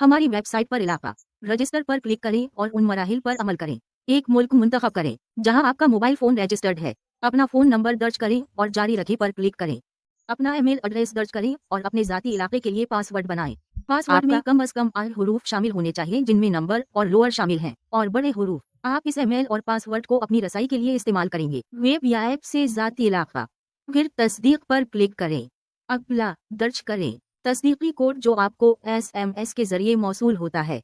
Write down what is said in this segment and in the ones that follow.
हमारी वेबसाइट पर इलाका रजिस्टर पर क्लिक करें और उन मराहिल पर अमल करें। एक मुल्क मुंतखब करें जहां आपका मोबाइल फोन रजिस्टर्ड है। अपना फोन नंबर दर्ज करें और जारी रखें पर क्लिक करें। अपना ईमेल एड्रेस दर्ज करें और अपने जाती इलाके के लिए पासवर्ड बनाएं। पासवर्ड में कम से कम 8 हुरूफ शामिल होने चाहिए जिनमें नंबर और लोअर शामिल हैं और बड़े हुरूफ। आप इस ईमेल और पासवर्ड को अपनी रसाई के लिए इस्तेमाल करेंगे। वेब या ऐप से जाती इलाका, फिर तस्दीक पर क्लिक करें। अगला दर्ज करें तस्दीकी कोड जो आपको SMS के जरिए मौसूल होता है।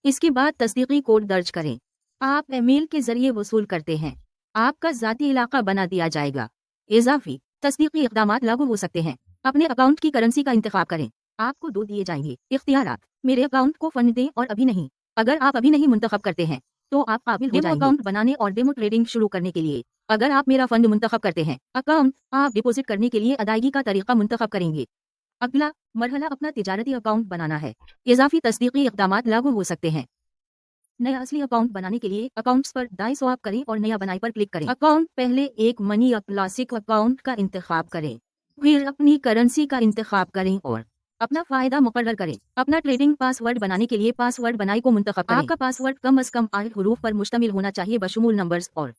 इसके बाद तस्दीकी कोड दर्ज करें। आप ईमेल के जरिए वसूल करते हैं, आपका जाती इलाका बना दिया जाएगा। इजाफी तस्दीकी इक़दामात लागू हो सकते हैं। अपने अकाउंट की करेंसी का इंतखाब करें। आपको 2 दिए जाएंगे इख्तियारात। मेरे अकाउंट को फंड दें और अभी नहीं। अगर आप अभी नहीं मुंतखब करते हैं तो आप काबिल हो जाएंगे अकाउंट बनाने और डेमो ट्रेडिंग शुरू करने के लिए। अगर आप मेरा फंड मुंतखब करते हैं, अकाउंट आप डिपॉजिट करने के लिए अदायगी का तरीका मुंतखब करेंगे। अगला मरहला अपना तिजारती अकाउंट बनाना है। इजाफी तस्दीकी इक़दामात लागू हो सकते हैं। नया असली अकाउंट बनाने के लिए अकाउंट्स पर दाएं स्वाइप करें और नया बनाए पर क्लिक करें। अकाउंट पहले एक मनी या क्लासिक अकाउंट का इंतखाब करें, फिर अपनी करेंसी का इंतखाब करें और अपना फायदा मुकर्रर करें। अपना ट्रेडिंग पासवर्ड बनाने के लिए पासवर्ड बनाई को मुंतखब करें। आपका पासवर्ड कम से कम 8 हुरूफ पर मुश्तमिल होना चाहिए बशमूल नंबर्स और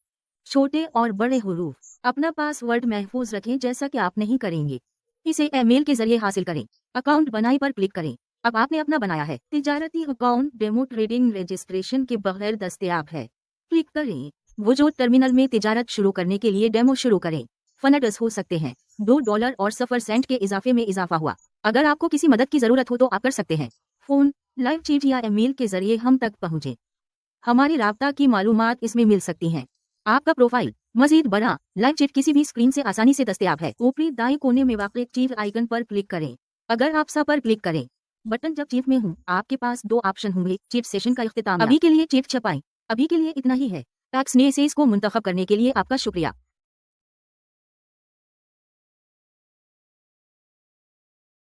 छोटे और बड़े हुरूफ। अपना पासवर्ड महफूज रखें जैसा कि आप नहीं करेंगे। इसे ईमेल के जरिए हासिल करें। अकाउंट बनाई पर क्लिक करें। अब आपने अपना बनाया है तिजारती अकाउंट डेमो ट्रेडिंग रजिस्ट्रेशन के बगैर दस्तयाब है। क्लिक करें। वजूद टर्मिनल में तिजारत शुरू करने के लिए डेमो शुरू करें। फंड्स हो सकते हैं। $2 और 0 सेंट के इजाफे में इजाफा हुआ। अगर आपको किसी मदद की जरूरत हो तो आप कर सकते हैं। फोन, लाइव चैट या ईमेल के जरिए हम तक पहुँचे। हमारी राब्ता की मालूमात इसमें मिल सकती हैं। आपका प्रोफाइल मजीद बड़ा लाइव चैट किसी भी स्क्रीन से आसानी से दस्तयाब है। ऊपरी दाएं कोने में वाक़ चीफ आइकन पर क्लिक करें। अगर आप सा पर क्लिक करें बटन जब चीफ में हूँ, आपके पास 2 ऑप्शन होंगे। चीफ सेशन का इख्तिताम। अभी के लिए चीफ छपाएं। अभी के लिए इतना ही है। टैक्स ने से इसको मुंतखब करने के लिए आपका शुक्रिया।